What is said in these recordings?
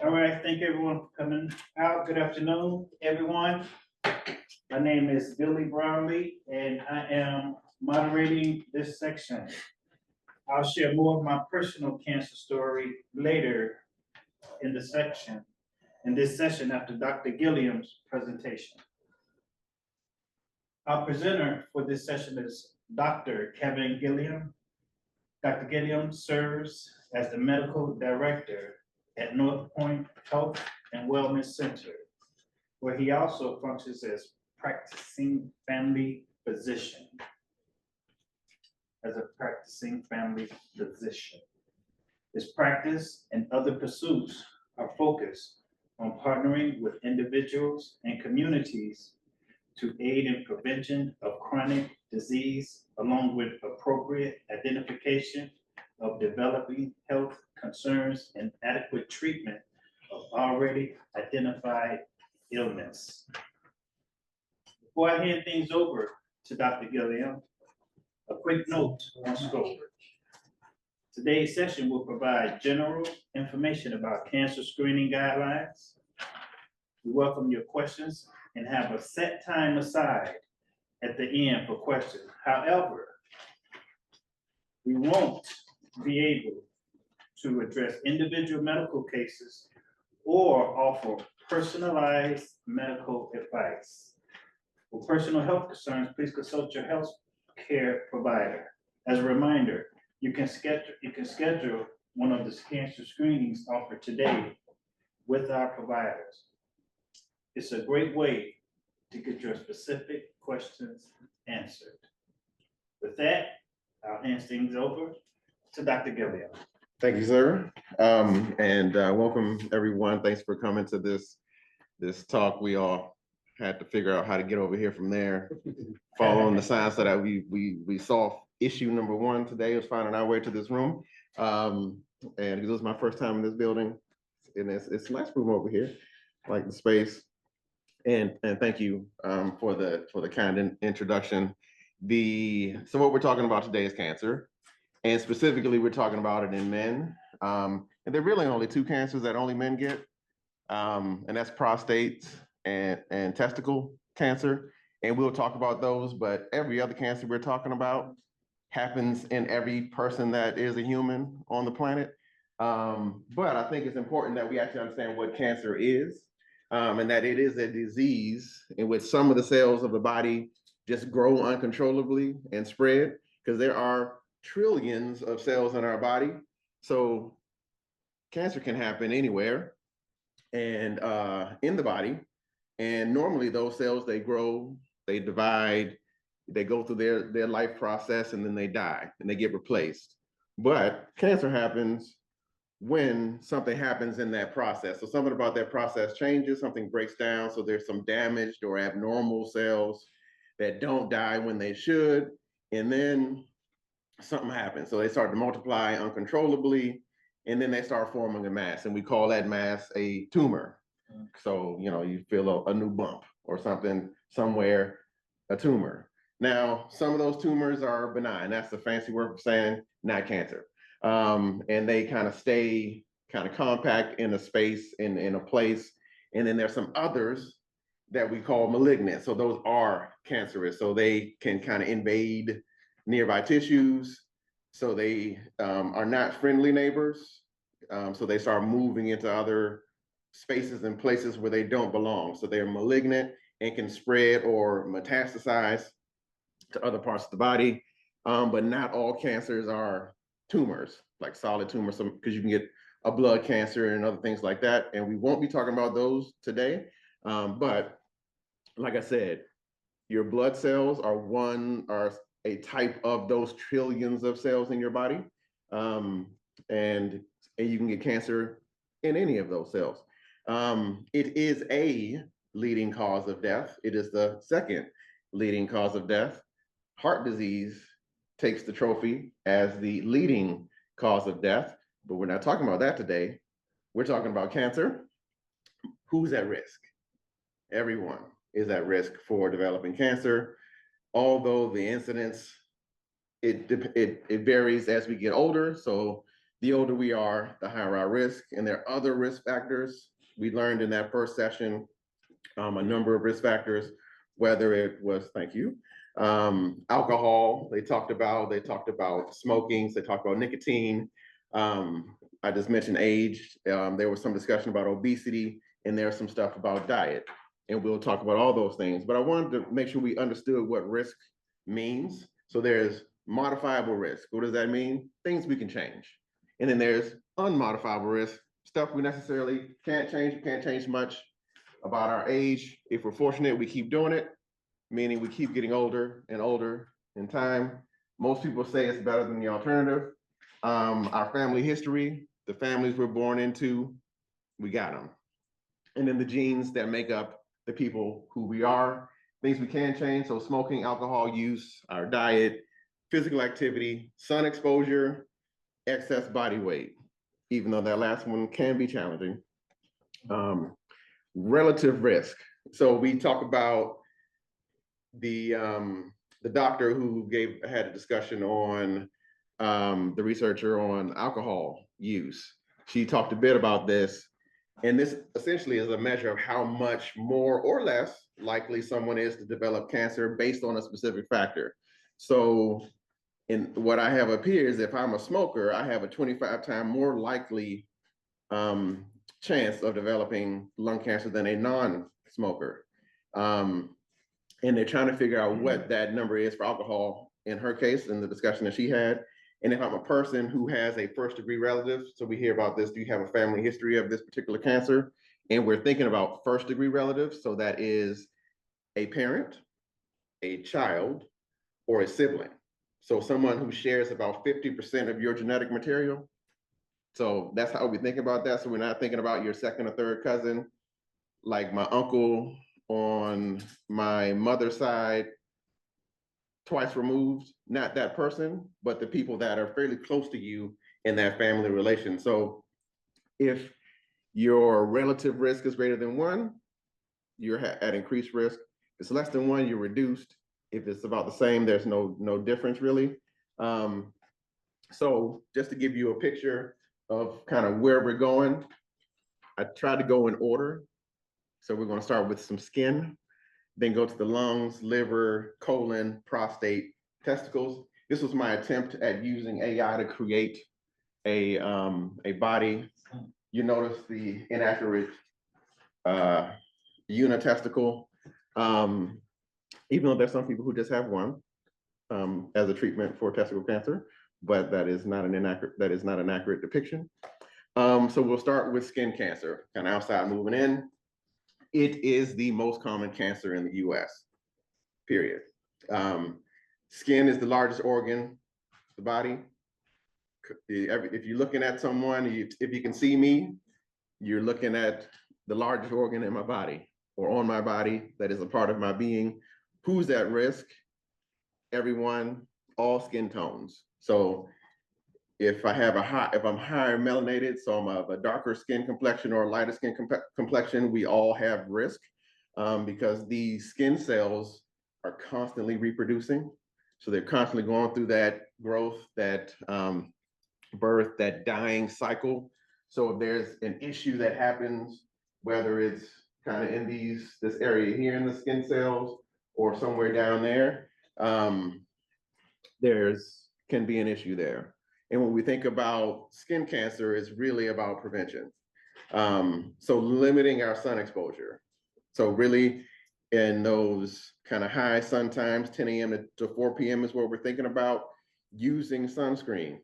All right, thank everyone for coming out. Good afternoon, everyone. My name is Brownlee, and I am moderating this section. I'll share more of my personal cancer story later in this session after Dr. Gilliam's presentation. Our presenter for this session is Dr. Kevin Gilliam. Dr. Gilliam serves as the medical director at North Point Health and Wellness Center, where he also functions as practicing family physician. His practice and other pursuits are focused on partnering with individuals and communities to aid in prevention of chronic disease, along with appropriate identification of developing health concerns and adequate treatment of already identified illness. Before I hand things over to Dr. Gilliam, a quick note on scope. Today's session will provide general information about cancer screening guidelines. We welcome your questions and have a set time aside at the end for questions. However, we won't be able to address individual medical cases or offer personalized medical advice. For personal health concerns, please consult your health care provider. As a reminder, you can schedule one of the cancer screenings offered today with our providers. It's a great way to get your specific questions answered. With that, I'll hand things over to Dr. Gilliam. Thank you, sir. And welcome everyone. Thanks for coming to this talk. We all had to figure out how to get over here from there, following the signs so that we saw issue number one today was finding our way to this room. And this was my first time in this building, and it's a nice room over here, like the space. And thank you for the kind introduction. So what we're talking about today is cancer. And specifically, we're talking about it in men. And there are really only two cancers that only men get. And that's prostate and testicle cancer. And we'll talk about those, but every other cancer we're talking about happens in every person that is a human on the planet. But I think it's important that we actually understand what cancer is, and that it is a disease in which some of the cells of the body just grow uncontrollably and spread, because there are trillions of cells in our body. So cancer can happen anywhere and in the body. And normally those cells, they grow, they divide, they go through their life process, and then they die and they get replaced. But cancer happens when something happens in that process. So something about that process changes, something breaks down. So there's some damaged or abnormal cells that don't die when they should. And then something happens. So they start to multiply uncontrollably, and then they start forming a mass, and we call that mass a tumor. So, you feel a new bump or something somewhere, a tumor. Now, some of those tumors are benign. That's the fancy word for saying not cancer. And they kind of stay kind of compact in a space, in a place. And then there's some others that we call malignant. So those are cancerous. So they can kind of invade nearby tissues. So they are not friendly neighbors. So they start moving into other spaces and places where they don't belong. So they're malignant and can spread or metastasize to other parts of the body. But not all cancers are tumors, like solid tumors, because you can get a blood cancer and other things like that. And we won't be talking about those today. But like I said, your blood cells are a type of those trillions of cells in your body. And you can get cancer in any of those cells. It is a leading cause of death. It is the second leading cause of death. Heart disease takes the trophy as the leading cause of death, but we're not talking about that today. We're talking about cancer. Who's at risk? Everyone is at risk for developing cancer, although the incidence, it varies as we get older. So the older we are, the higher our risk. And there are other risk factors. We learned in that first session a number of risk factors, whether it was, thank you, alcohol, they talked about smoking, they talked about nicotine. I just mentioned age. There was some discussion about obesity, and there's some stuff about diet. And we'll talk about all those things. But I wanted to make sure we understood what risk means. So there's modifiable risk. What does that mean? Things we can change. And then there's unmodifiable risk, stuff we necessarily can't change much about our age. If we're fortunate, we keep doing it, meaning we keep getting older and older in time. Most people say it's better than the alternative. Our family history, the families we're born into, we got them. And then the genes that make up the people who we are, things we can change. So smoking, alcohol use, our diet, physical activity, sun exposure, excess body weight, even though that last one can be challenging. Relative risk. So we talk about the doctor who had a discussion on the researcher on alcohol use. She talked a bit about this, and this essentially is a measure of how much more or less likely someone is to develop cancer based on a specific factor. So in what I have up here is if I'm a smoker, I have a 25-time more likely chance of developing lung cancer than a non-smoker. And they're trying to figure out what that number is for alcohol in her case, in the discussion that she had. And if I'm a person who has a first-degree relative, so we hear about this, do you have a family history of this particular cancer? And we're thinking about first-degree relatives, so that is a parent, a child, or a sibling. So someone who shares about 50% of your genetic material. So that's how we think about that. So we're not thinking about your second or third cousin, like my uncle on my mother's side, twice removed, not that person, but the people that are fairly close to you in that family relation. So if your relative risk is greater than 1, you're at increased risk. If it's less than 1, you're reduced. If it's about the same, there's no difference really. So just to give you a picture of kind of where we're going, I tried to go in order. So we're going to start with some skin, then go to the lungs, liver, colon, prostate, testicles. This was my attempt at using AI to create a body. You notice the inaccurate unitesticle, even though there's some people who just have one as a treatment for testicle cancer, but that is not an accurate depiction. So we'll start with skin cancer, kind of outside moving in. It is the most common cancer in the US, period. Skin is the largest organ of the body. If you're looking at someone, if you can see me, you're looking at the largest organ in my body or on my body that is a part of my being. Who's at risk? Everyone, all skin tones. So if I'm higher melanated, so I'm of a darker skin complexion or a lighter skin complexion, we all have risk because these skin cells are constantly reproducing. So they're constantly going through that growth, that birth, that dying cycle. So if there's an issue that happens, whether it's kind of in this area here in the skin cells or somewhere down there, can be an issue there. And when we think about skin cancer, it's really about prevention. So limiting our sun exposure. So really in those kind of high sun times, 10 a.m. to 4 p.m. is what we're thinking about, using sunscreen.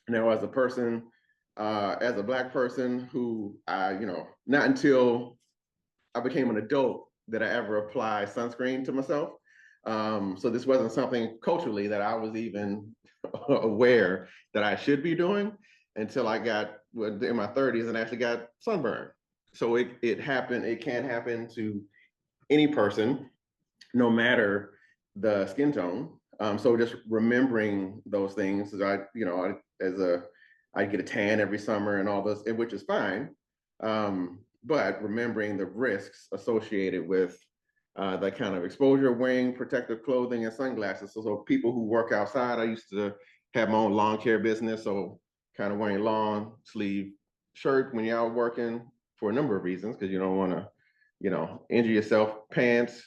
Now, as a person, as a Black person who, not until I became an adult did I ever apply sunscreen to myself. So this wasn't something culturally that I was even aware that I should be doing until I got in my 30s and actually got sunburn. So it can happen to any person, no matter the skin tone. So just remembering those things, I get a tan every summer and all this, which is fine. But remembering the risks associated with that kind of exposure, wearing protective clothing and sunglasses. So people who work outside, I used to have my own lawn care business. So kind of wearing long sleeve shirt when you're out working for a number of reasons, because you don't want to, injure yourself, pants,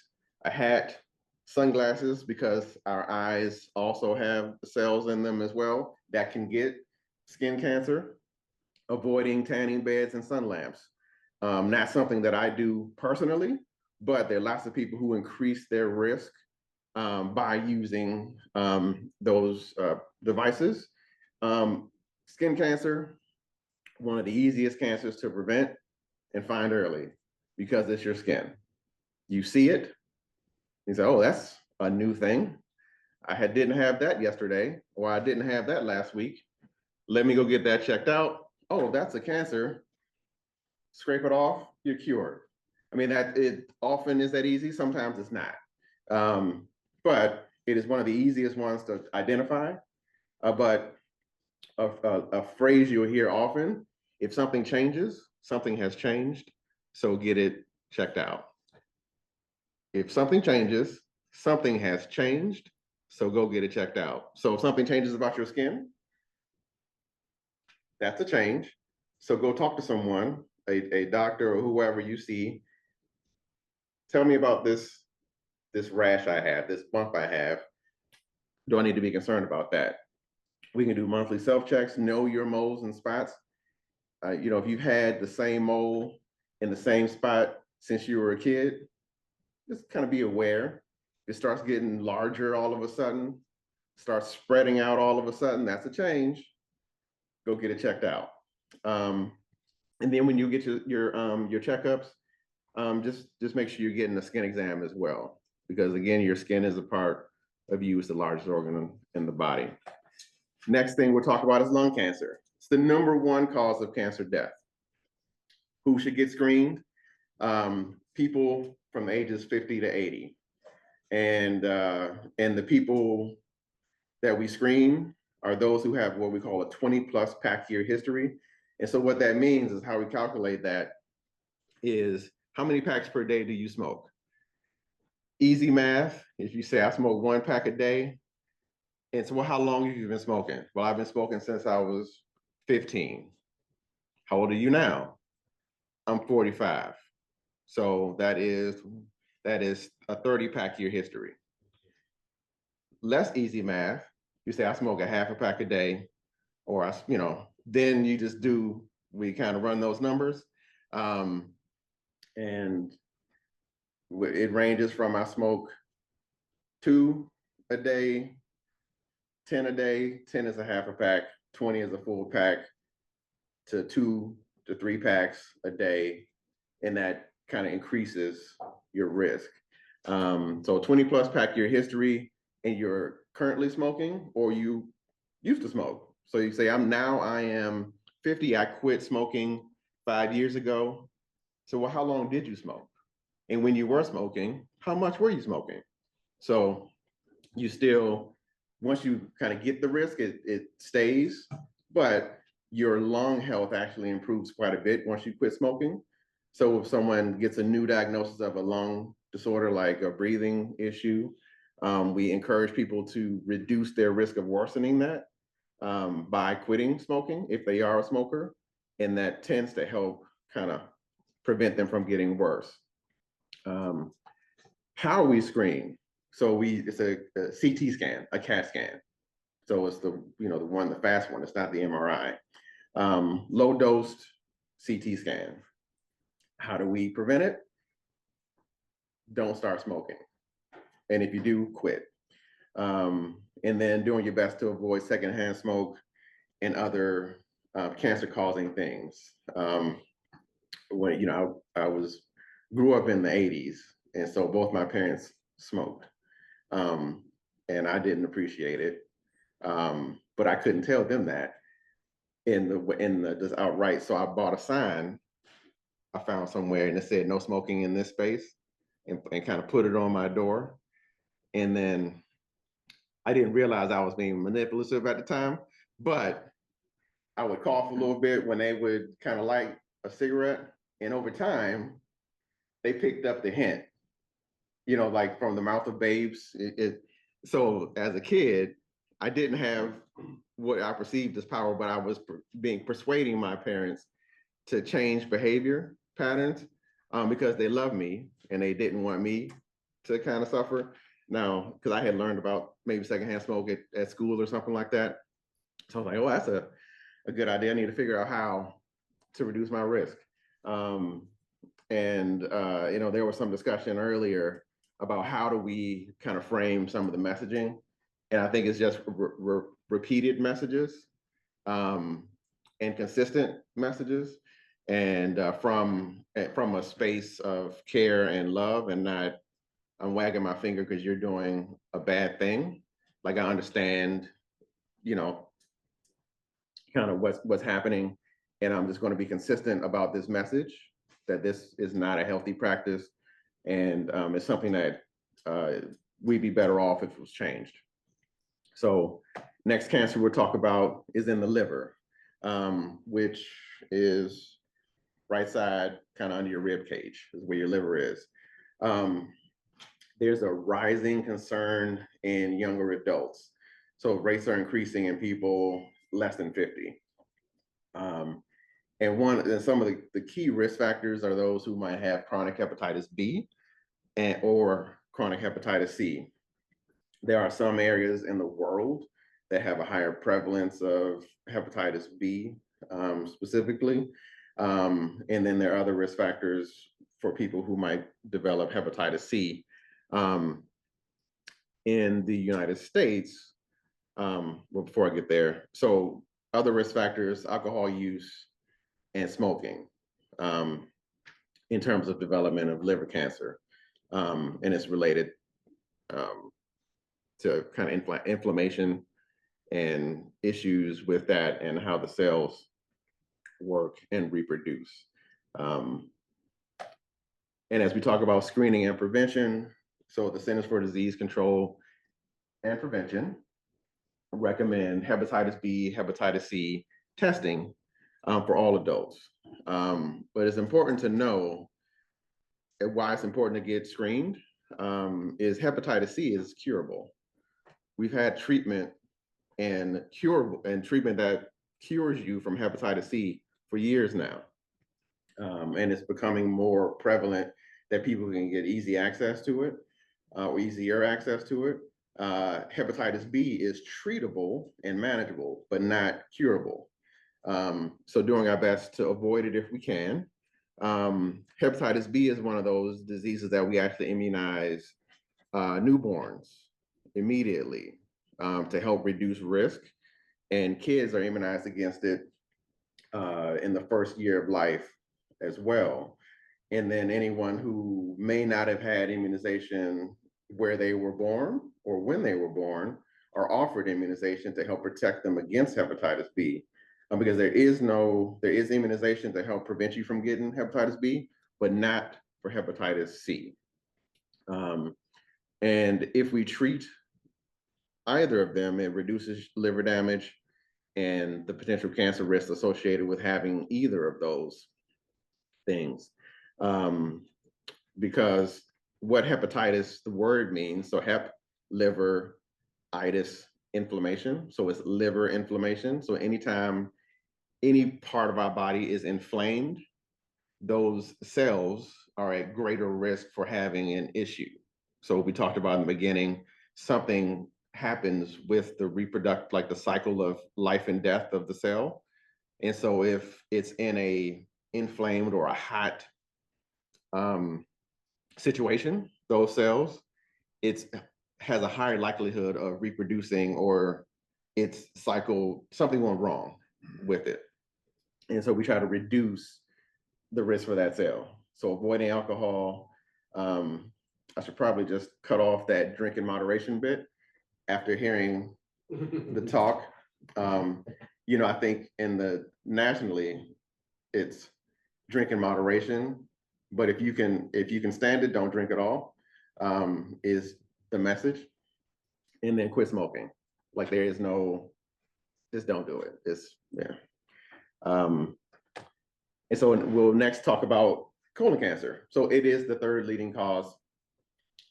a hat, sunglasses, because our eyes also have cells in them as well that can get skin cancer, avoiding tanning beds and sun lamps. Not something that I do personally, but there are lots of people who increase their risk by using those devices. Skin cancer, one of the easiest cancers to prevent and find early because it's your skin. You see it, you say, oh, that's a new thing. Didn't have that yesterday, or I didn't have that last week. Let me go get that checked out. Oh, that's a cancer. Scrape it off, you're cured. I mean, that it often is that easy. Sometimes it's not. But it is one of the easiest ones to identify. But a phrase you'll hear often, if something changes, something has changed, so get it checked out. If something changes, something has changed, so go get it checked out. So if something changes about your skin, that's a change. So go talk to someone, a doctor or whoever you see. Tell me about this rash I have, this bump I have. Do I need to be concerned about that? We can do monthly self-checks, know your moles and spots. If you've had the same mole in the same spot since you were a kid, just kind of be aware. It starts getting larger all of a sudden, starts spreading out all of a sudden, that's a change. Go get it checked out. And then when you get your checkups, just make sure you're getting a skin exam as well, because again, your skin is a part of you. It's the largest organ in the body. Next thing we'll talk about is lung cancer. It's the #1 cause of cancer death. Who should get screened? People from ages 50 to 80. And the people that we screen are those who have what we call a 20+ pack year history. And so what that means is, how we calculate that is, how many packs per day do you smoke? Easy math. If you say I smoke 1 pack a day, and so, well, how long have you been smoking? Well, I've been smoking since I was 15. How old are you now? I'm 45. So that is a 30 pack year history. Less easy math. You say I smoke a half a pack a day, or then you just we kind of run those numbers. And it ranges from, I smoke 2 a day, 10 a day, 10 is a half a pack, 20 is a full pack, to 2 to 3 packs a day. And that kind of increases your risk. So 20+ pack year history, and you're currently smoking, or you used to smoke. So you say, I am 50, I quit smoking 5 years ago. So, well, how long did you smoke? And when you were smoking, how much were you smoking? So you still, once you kind of get the risk, it stays, but your lung health actually improves quite a bit once you quit smoking. So if someone gets a new diagnosis of a lung disorder, like a breathing issue, we encourage people to reduce their risk of worsening that by quitting smoking if they are a smoker. And that tends to help kind of prevent them from getting worse. How we screen? So it's a CT scan, a CAT scan. So it's the fast one. It's not the MRI. Low dosed CT scan. How do we prevent it? Don't start smoking. And if you do, quit. And then doing your best to avoid secondhand smoke and other cancer-causing things. When I grew up in the 80s, and so both my parents smoked, and I didn't appreciate it, but I couldn't tell them that just outright. So I bought a sign I found somewhere, and it said "No smoking in this space," and kind of put it on my door. And then I didn't realize I was being manipulative at the time, but I would cough a little bit when they would kind of light a cigarette, and over time, they picked up the hint, like from the mouth of babes. So as a kid, I didn't have what I perceived as power, but I was persuading my parents to change behavior patterns because they love me and they didn't want me to kind of suffer. Now, because I had learned about maybe secondhand smoke at school or something like that. So I was like, oh, that's a good idea. I need to figure out how to reduce my risk. There was some discussion earlier about how do we kind of frame some of the messaging. And I think it's just repeated messages and consistent messages, and from a space of care and love, and not I'm wagging my finger because you're doing a bad thing. Like I understand, kind of what's happening, and I'm just going to be consistent about this message that this is not a healthy practice, and it's something that we'd be better off if it was changed. So next cancer we'll talk about is in the liver, which is right side, kind of under your rib cage, is where your liver is. There's a rising concern in younger adults. So rates are increasing in people less than 50. And some of the key risk factors are those who might have chronic hepatitis B or chronic hepatitis C. There are some areas in the world that have a higher prevalence of hepatitis B specifically. And then there are other risk factors for people who might develop hepatitis C. In the United States, well, before I get there, so other risk factors, alcohol use and smoking in terms of development of liver cancer. And it's related to kind of inflammation and issues with that and how the cells work and reproduce. And as we talk about screening and prevention, so the Centers for Disease Control and Prevention recommend hepatitis B, hepatitis C testing for all adults. But it's important to know why it's important to get screened is hepatitis C is curable. We've had treatment and treatment that cures you from hepatitis C for years now. And it's becoming more prevalent that people can get easy access to it or easier access to it. Hepatitis B is treatable and manageable, but not curable. So doing our best to avoid it if we can. Hepatitis B is one of those diseases that we actually immunize newborns immediately to help reduce risk. And kids are immunized against it in the first year of life as well. And then anyone who may not have had immunization where they were born or when they were born are offered immunization to help protect them against hepatitis B. Because there is immunization to help prevent you from getting hepatitis B, but not for hepatitis C. And if we treat either of them, it reduces liver damage and the potential cancer risk associated with having either of those things. Because what hepatitis, the word means, so hep, liver, itis, inflammation. So it's liver inflammation. So anytime any part of our body is inflamed, those cells are at greater risk for having an issue. So we talked about in the beginning, something happens with the like the cycle of life and death of the cell. And so if it's in a inflamed or a hot situation, those cells, it has a higher likelihood of reproducing or its cycle, something went wrong with it. And so we try to reduce the risk for that cell. So avoiding alcohol, I should probably just cut off that drink in moderation bit after hearing the talk. I think nationally, it's drink in moderation, but if you can stand it, don't drink at all, is the message. And then quit smoking. Like there is just don't do it. And so we'll next talk about colon cancer. So it is the third leading cause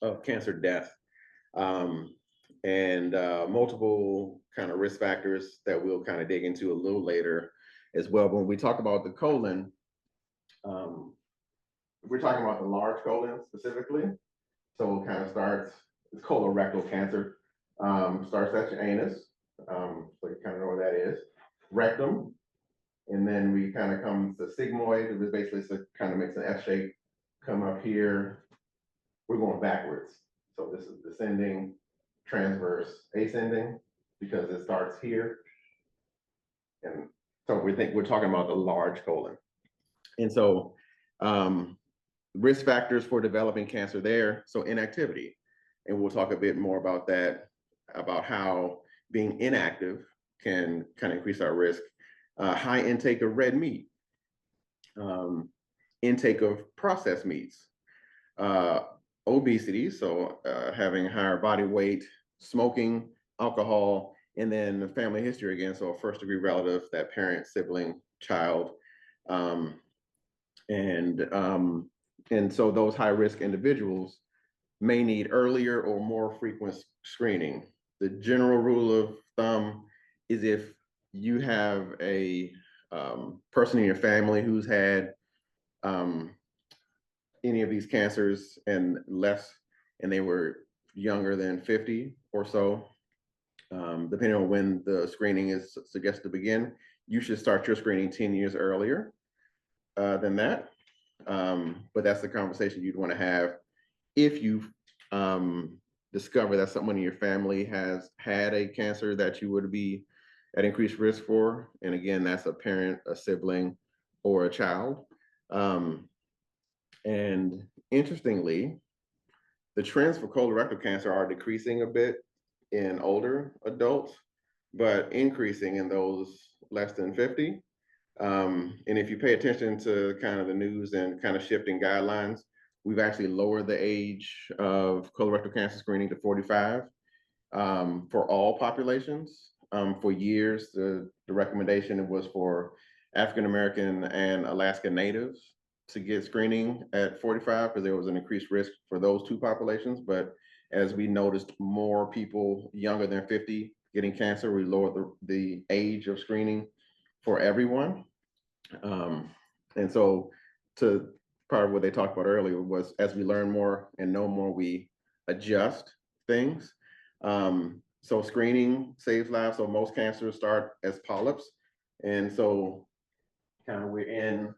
of cancer death. and multiple kind of risk factors that we'll kind of dig into a little later as well. But when we talk about the colon, we're talking about the large colon specifically. So it kind of starts, it's colorectal cancer, starts at your anus. So you kind of know where that is. Rectum, and then we kind of come to sigmoid, which basically kind of makes an S shape, come up here. We're going backwards. So this is descending, transverse, ascending, because it starts here. And so we're talking about the large colon. And so risk factors for developing cancer there. So inactivity. And we'll talk a bit more about that, about how being inactive can kind of increase our risk. High intake of red meat, intake of processed meats, obesity, so having higher body weight, smoking, alcohol, and then the family history again, so a first degree relative, that parent, sibling, child, and so those high risk individuals may need earlier or more frequent screening. The general rule of thumb is if you have a person in your family who's had any of these cancers and they were younger than 50 or so, depending on when the screening is suggested to begin, you should start your screening 10 years earlier than that. But that's the conversation you'd want to have if you discover that someone in your family has had a cancer that you would be at increased risk for. And again, that's a parent, a sibling, or a child. And interestingly, the trends for colorectal cancer are decreasing a bit in older adults, but increasing in those less than 50. And if you pay attention to kind of the news and kind of shifting guidelines, we've actually lowered the age of colorectal cancer screening to 45 for all populations. For years, the recommendation was for African American and Alaska Natives to get screening at 45 because there was an increased risk for those two populations. But as we noticed more people younger than 50 getting cancer, we lowered the age of screening for everyone. And so to part of what they talked about earlier was as we learn more and know more, we adjust things. So screening saves lives. So most cancers start as polyps. And so kind of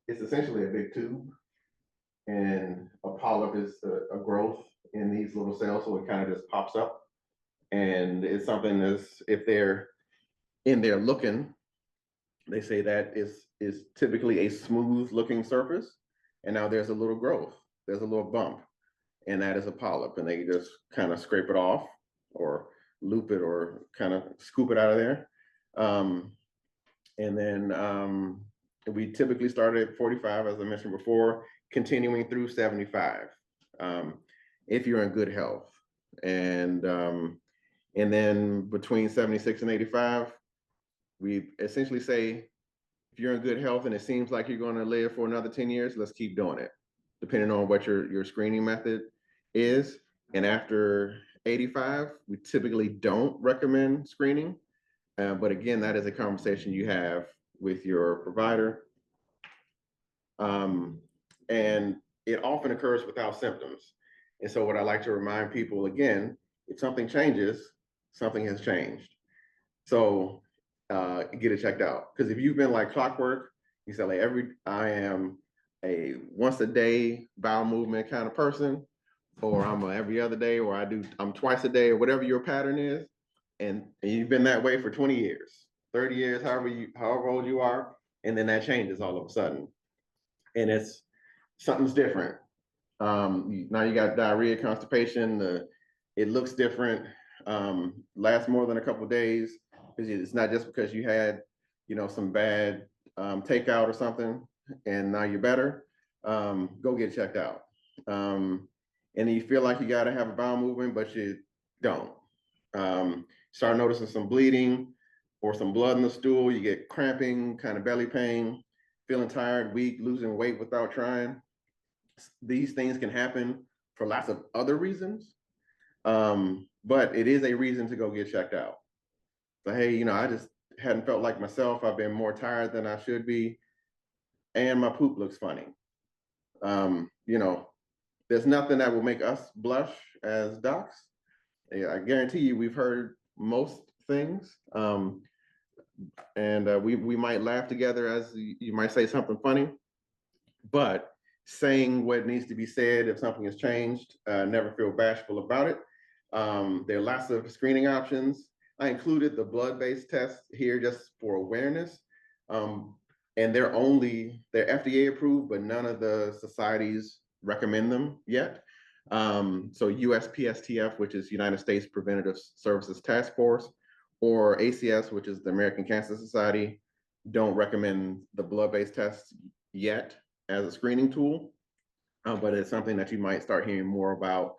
it's essentially a big tube. And a polyp is a growth in these little cells. So it kind of just pops up. And it's something that's, if they're in there looking, they say that is typically a smooth looking surface. And now there's a little growth, there's a little bump, and that is a polyp. And they just kind of scrape it off or loop it or kind of scoop it out of there. And then we typically start at 45, as I mentioned before, continuing through 75 if you're in good health. And then between 76 and 85, we essentially say, if you're in good health and it seems like you're going to live for another 10 years, let's keep doing it, depending on what your screening method is. And after 85, we typically don't recommend screening. But again, that is a conversation you have with your provider. And it often occurs without symptoms. And so what I like to remind people, again, if something changes, something has changed. So get it checked out. Because if you've been like clockwork, you say like I am a once a day bowel movement kind of person, or I'm a every other day, or I'm twice a day, or whatever your pattern is, and you've been that way for 20 years, 30 years, however old you are, and then that changes all of a sudden, and something's different. Now you got diarrhea, constipation. It looks different. Lasts more than a couple of days. It's not just because you had, some bad takeout or something, and now you're better. Go get checked out. And you feel like you got to have a bowel movement, but you don't. Start noticing some bleeding or some blood in the stool. You get cramping, kind of belly pain, feeling tired, weak, losing weight without trying. These things can happen for lots of other reasons. But it is a reason to go get checked out. So, hey, you know, I just hadn't felt like myself. I've been more tired than I should be. And my poop looks funny. You know, there's nothing that will make us blush as docs. Yeah, I guarantee you we've heard most things. And we might laugh together as you might say something funny, but saying what needs to be said if something has changed, never feel bashful about it. There are lots of screening options. I included the blood-based test here just for awareness. And they're FDA approved, but none of the societies recommend them yet. So USPSTF, which is United States Preventative Services Task Force, or ACS, which is the American Cancer Society, don't recommend the blood-based test yet as a screening tool, but it's something that you might start hearing more about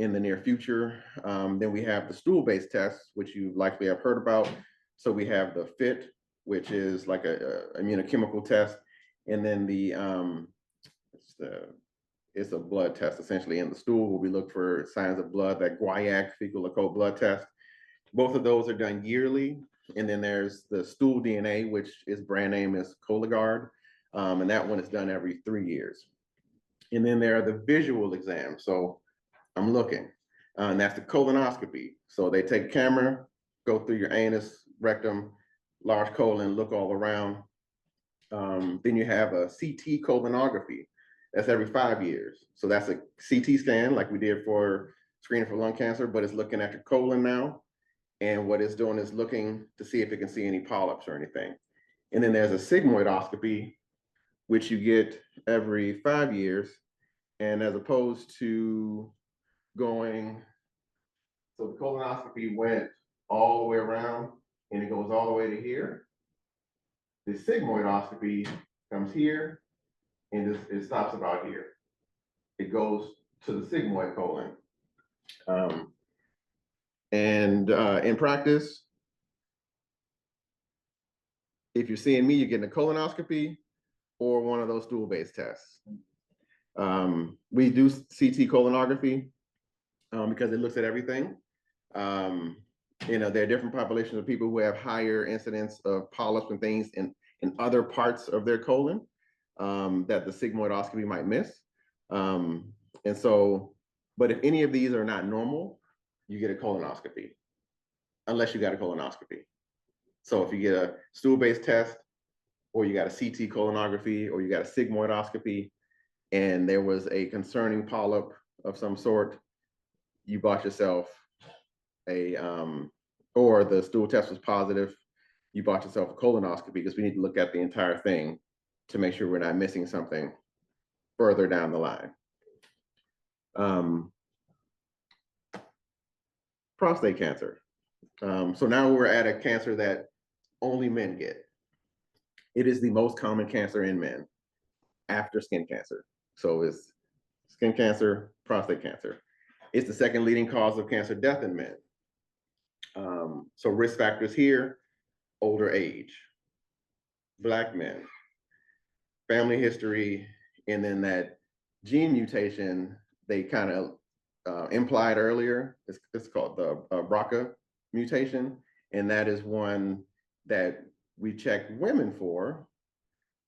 in the near future. Then we have the stool-based tests, which you likely have heard about. So we have the FIT, which is like a immunochemical test, and then it's a blood test essentially in the stool where we look for signs of blood, that guaiac fecal occult blood test. Both of those are done yearly. And then there's the stool DNA, which is brand name is Cologuard. And that one is done every 3 years. And then there are the visual exams. So I'm looking, and that's the colonoscopy. So they take a camera, go through your anus, rectum, large colon, look all around. Then you have a CT colonography. That's every 5 years. So that's a CT scan like we did for screening for lung cancer, but it's looking at your colon now. And what it's doing is looking to see if it can see any polyps or anything. And then there's a sigmoidoscopy, which you get every 5 years. And as opposed to going, so the colonoscopy went all the way around and it goes all the way to here. The sigmoidoscopy comes here and it stops about here. It goes to the sigmoid colon. In practice, if you're seeing me, you're getting a colonoscopy or one of those stool-based tests. We do CT colonography because it looks at everything. You know, there are different populations of people who have higher incidence of polyps and things in other parts of their colon that the sigmoidoscopy might miss. And so, but if any of these are not normal, you get a colonoscopy, unless you got a colonoscopy. So if you get a stool-based test, or you got a CT colonography, or you got a sigmoidoscopy, and there was a concerning polyp of some sort, you bought yourself or the stool test was positive, you bought yourself a colonoscopy, because we need to look at the entire thing to make sure we're not missing something further down the line. Prostate cancer. So now we're at a cancer that only men get. It is the most common cancer in men after skin cancer. So it's skin cancer, prostate cancer. It's the second leading cause of cancer death in men. So risk factors here: older age, Black men, family history, and then that gene mutation they kind of implied earlier. It's called the BRCA mutation, and that is one that we check women for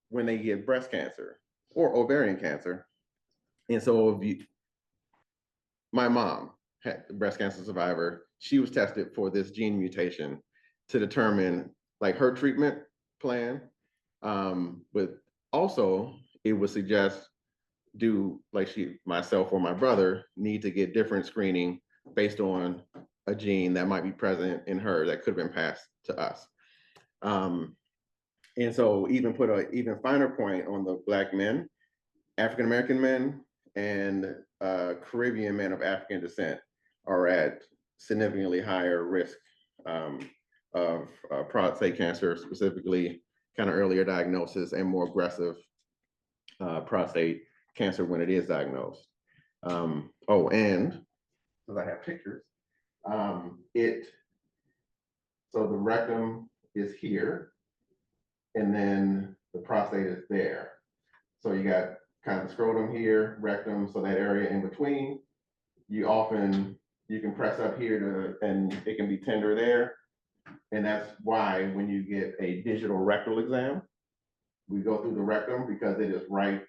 when they get breast cancer or ovarian cancer. And so my mom had a breast cancer survivor. She was tested for this gene mutation to determine like her treatment plan. But also it would suggest myself or my brother need to get different screening based on a gene that might be present in her that could have been passed to us. And so even put an even finer point on the Black men, African-American men, and Caribbean men of African descent are at significantly higher risk of prostate cancer, specifically kind of earlier diagnosis and more aggressive prostate cancer when it is diagnosed. And because I have pictures, so the rectum is here, and then the prostate is there. So you got kind of the scrotum here, rectum, so that area in between, you often you can press up here and it can be tender there. And that's why when you get a digital rectal exam, we go through the rectum because it is right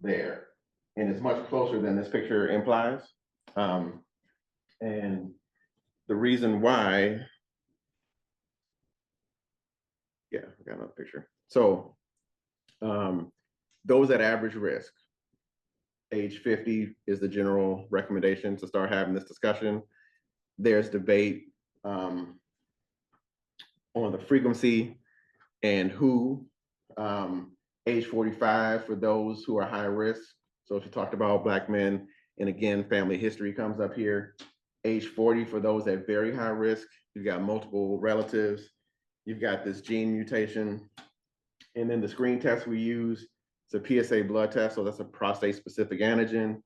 there. And it's much closer than this picture implies. And the reason why, yeah, I got another picture. So those at average risk, age 50 is the general recommendation to start having this discussion. There's debate on the frequency and who. Age 45 for those who are high risk. So if you talked about Black men, and again, family history comes up here. Age 40 for those at very high risk. You've got multiple relatives. You've got this gene mutation. And then the screen test we use, it's a PSA blood test. So that's a prostate specific antigen,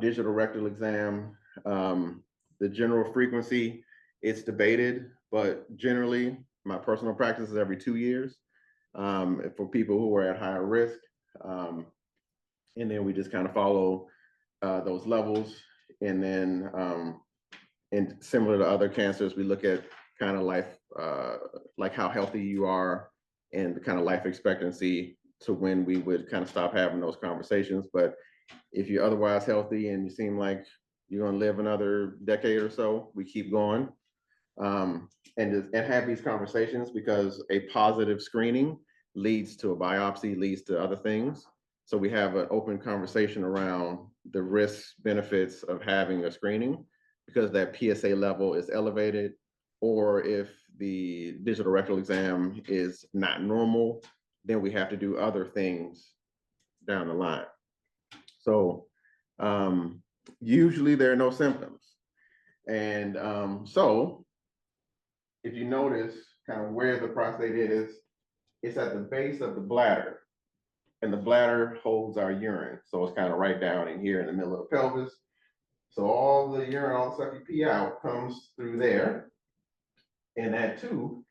digital rectal exam. The general frequency, it's debated, but generally my personal practice is every 2 years. For people who are at higher risk. And then we just kind of follow those levels. And then, and similar to other cancers, we look at kind of life, like how healthy you are and the kind of life expectancy to when we would kind of stop having those conversations. But if you're otherwise healthy and you seem like you're going to live another decade or so, we keep going. And have these conversations, because a positive screening leads to a biopsy, leads to other things. So we have an open conversation around the risks, benefits of having a screening, because that PSA level is elevated, or if the digital rectal exam is not normal, then we have to do other things down the line. So usually there are no symptoms. And so if you notice kind of where the prostate is, it's at the base of the bladder, and the bladder holds our urine. So it's kind of right down in here in the middle of the pelvis. So all the urine, all the stuff you pee out comes through there. And that too,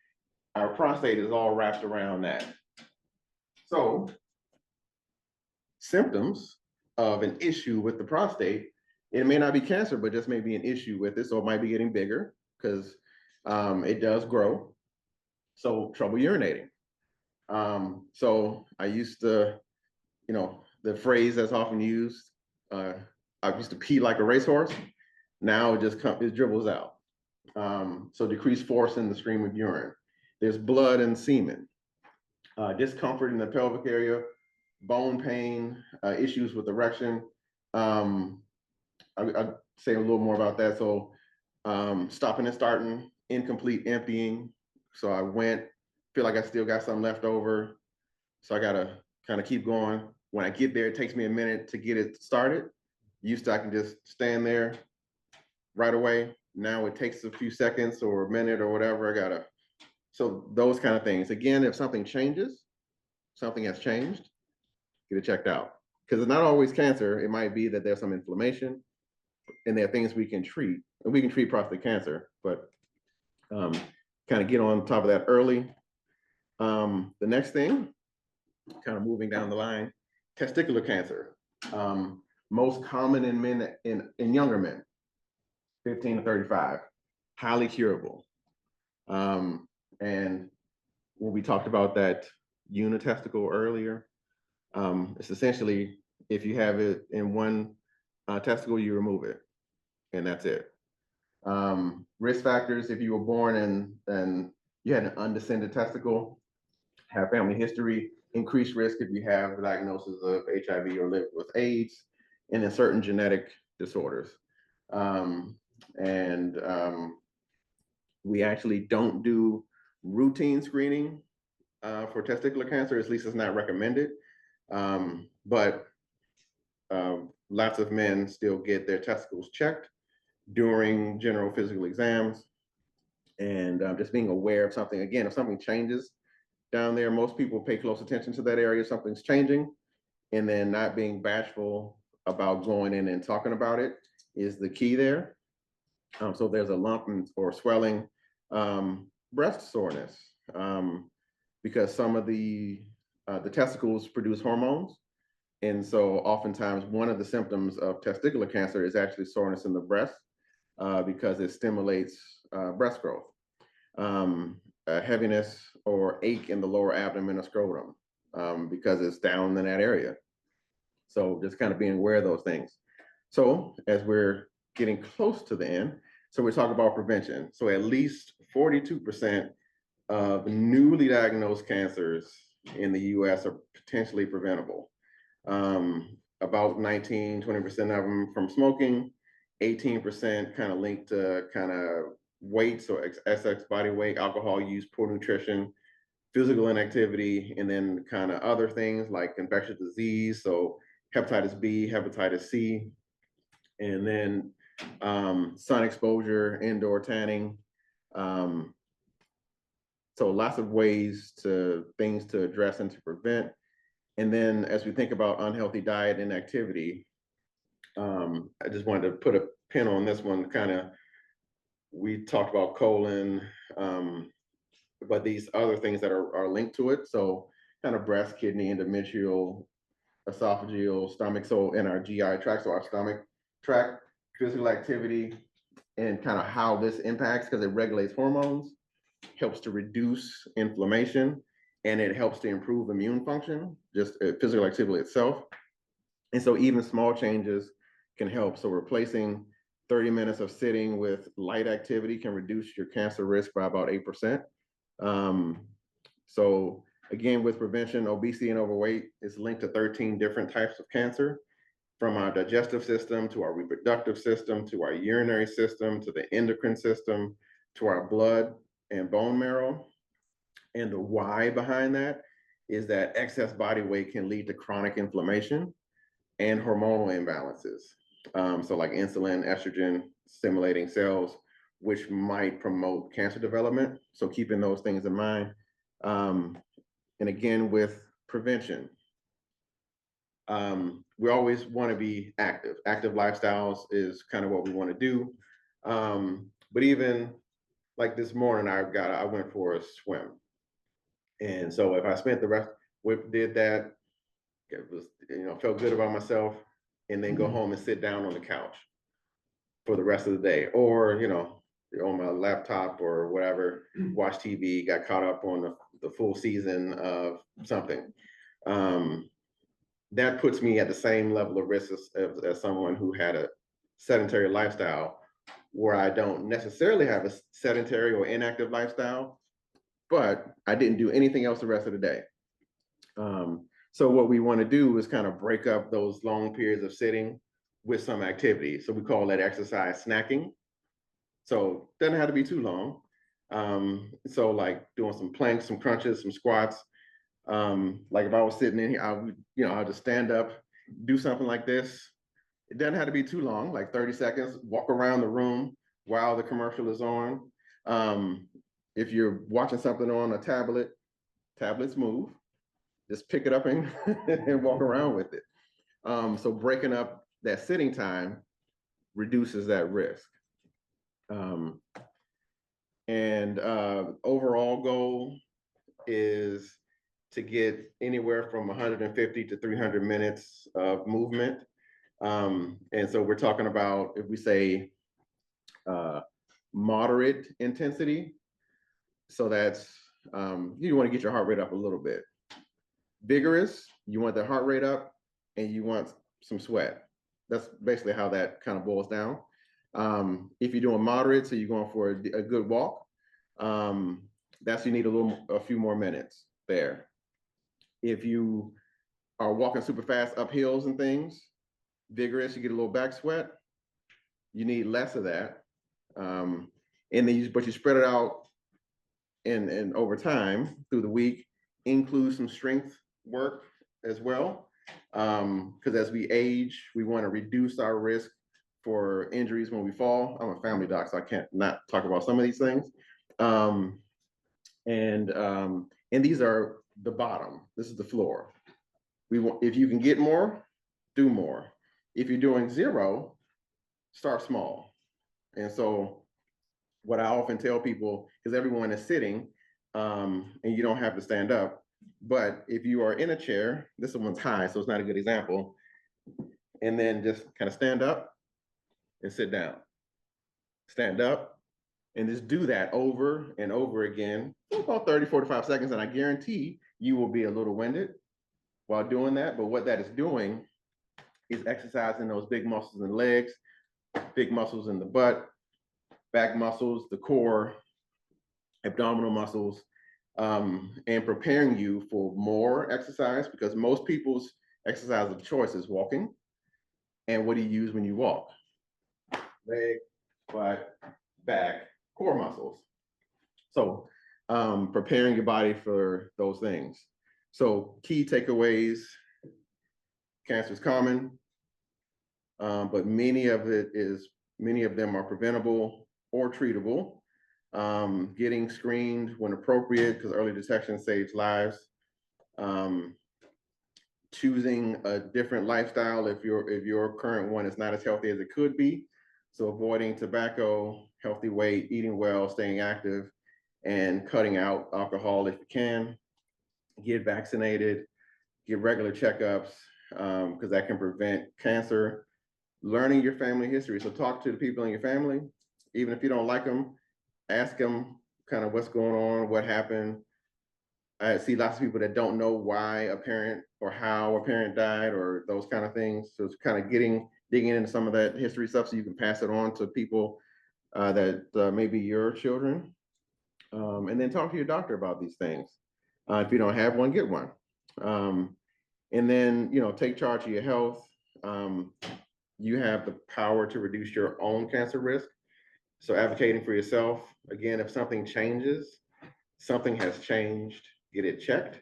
our prostate is all wrapped around that. So symptoms of an issue with the prostate, it may not be cancer, but just may be an issue with it. So it might be getting bigger because it does grow. So trouble urinating. So I used to, the phrase that's often used, I used to pee like a racehorse. Now it dribbles out. So decreased force in the stream of urine. There's blood and semen, discomfort in the pelvic area, bone pain, issues with erection. I'll say a little more about that. So stopping and starting, incomplete emptying. So I feel like I still got some left over. So I gotta kind of keep going. When I get there, it takes me a minute to get it started. Used to, I can just stand there right away. Now it takes a few seconds or a minute or whatever. So those kind of things. Again, if something changes, something has changed, get it checked out. Because it's not always cancer. It might be that there's some inflammation, and there are things we can treat. And we can treat prostate cancer, but kind of get on top of that early. The next thing, kind of moving down the line, testicular cancer. Most common in men, in younger men, 15 to 35, highly curable. And when we talked about that unitesticle earlier, it's essentially, if you have it in one testicle, you remove it, and that's it. Risk factors: if you were born and you had an undescended testicle, have family history, increased risk if you have a diagnosis of HIV or live with AIDS, and then certain genetic disorders. We actually don't do routine screening for testicular cancer, at least it's not recommended. But lots of men still get their testicles checked during general physical exams. And just being aware of something. Again, if something changes down there, most people pay close attention to that area, something's changing, and then not being bashful about going in and talking about it is the key there. So there's a lump or swelling, breast soreness, because some of the testicles produce hormones. And so oftentimes one of the symptoms of testicular cancer is actually soreness in the breast. because it stimulates breast growth. Heaviness or ache in the lower abdomen or scrotum because it's down in that area. So just kind of being aware of those things. So as we're getting close to the end, so we're talking about prevention. So at least 42% of newly diagnosed cancers in the US are potentially preventable. About 19-20% of them from smoking, 18% kind of linked to kind of weight, so excess body weight, alcohol use, poor nutrition, physical inactivity, and then kind of other things like infectious disease, so hepatitis B, hepatitis C, and then sun exposure, indoor tanning. So lots of things to address and to prevent. And then as we think about unhealthy diet and activity, I just wanted to put a pin on this one. Kind of, we talked about colon, but these other things that are linked to it. So kind of breast, kidney, endometrial, esophageal, stomach, so in our GI tract, so our stomach tract, physical activity, and kind of how this impacts, because it regulates hormones, helps to reduce inflammation, and it helps to improve immune function, just physical activity itself. And so even small changes can help. So replacing 30 minutes of sitting with light activity can reduce your cancer risk by about 8%. So again, with prevention, obesity and overweight is linked to 13 different types of cancer, from our digestive system to our reproductive system, to our urinary system, to the endocrine system, to our blood and bone marrow. And the why behind that is that excess body weight can lead to chronic inflammation and hormonal imbalances. So like insulin, estrogen stimulating cells, which might promote cancer development. So keeping those things in mind. And again, with prevention, we always want to be active. Active lifestyles is kind of what we want to do. But even like this morning, I went for a swim. And so if I spent the rest, did that, it was, felt good about myself, and then go home and sit down on the couch for the rest of the day, or, on my laptop or whatever, watch TV, got caught up on the full season of something. That puts me at the same level of risk as someone who had a sedentary lifestyle, where I don't necessarily have a sedentary or inactive lifestyle, but I didn't do anything else the rest of the day. So what we want to do is kind of break up those long periods of sitting with some activity. So we call that exercise snacking. So it doesn't have to be too long. So like doing some planks, some crunches, some squats. Like if I was sitting in here, I'll just stand up, do something like this. It doesn't have to be too long, like 30 seconds, walk around the room while the commercial is on. If you're watching something on a tablet, tablets move. Just pick it up and, and walk around with it. So breaking up that sitting time reduces that risk. Overall goal is to get anywhere from 150 to 300 minutes of movement. And so we're talking about, if we say moderate intensity, so that's, you want to get your heart rate up a little bit. Vigorous, you want the heart rate up, and you want some sweat. That's basically how that kind of boils down. If you're doing moderate, so you're going for a good walk, you need a few more minutes there. If you are walking super fast up hills and things, vigorous, you get a little back sweat, you need less of that. And then but you spread it out and over time through the week, include some strength work as well. Because as we age, we want to reduce our risk for injuries when we fall. I'm a family doc, so I can't not talk about some of these things. And these are the bottom. This is the floor. If you can get more, do more. If you're doing zero, start small. And so what I often tell people is everyone is sitting, and you don't have to stand up. But if you are in a chair, this one's high, so it's not a good example. And then just kind of stand up and sit down. stand up, and just do that over and over again for about 30, 45 seconds. And I guarantee you will be a little winded while doing that. But what that is doing is exercising those big muscles in the legs, big muscles in the butt, back muscles, the core, abdominal muscles, and preparing you for more exercise, because most people's exercise of choice is walking. And what do you use when you walk? Leg, butt, back, core muscles. So preparing your body for those things. So key takeaways: cancer is common, but many of them are preventable or treatable. Getting screened when appropriate, because early detection saves lives. Choosing a different lifestyle if your current one is not as healthy as it could be. So avoiding tobacco, healthy weight, eating well, staying active, and cutting out alcohol if you can. Get vaccinated, get regular checkups, because that can prevent cancer. Learning your family history. So talk to the people in your family, even if you don't like them, ask them kind of what's going on, what happened. I see lots of people that don't know why a parent or how a parent died or those kind of things. So it's kind of digging into some of that history stuff so you can pass it on to people that may be your children. And then talk to your doctor about these things. If you don't have one, get one. And then, take charge of your health. You have the power to reduce your own cancer risk. So advocating for yourself, again, if something changes, something has changed, get it checked.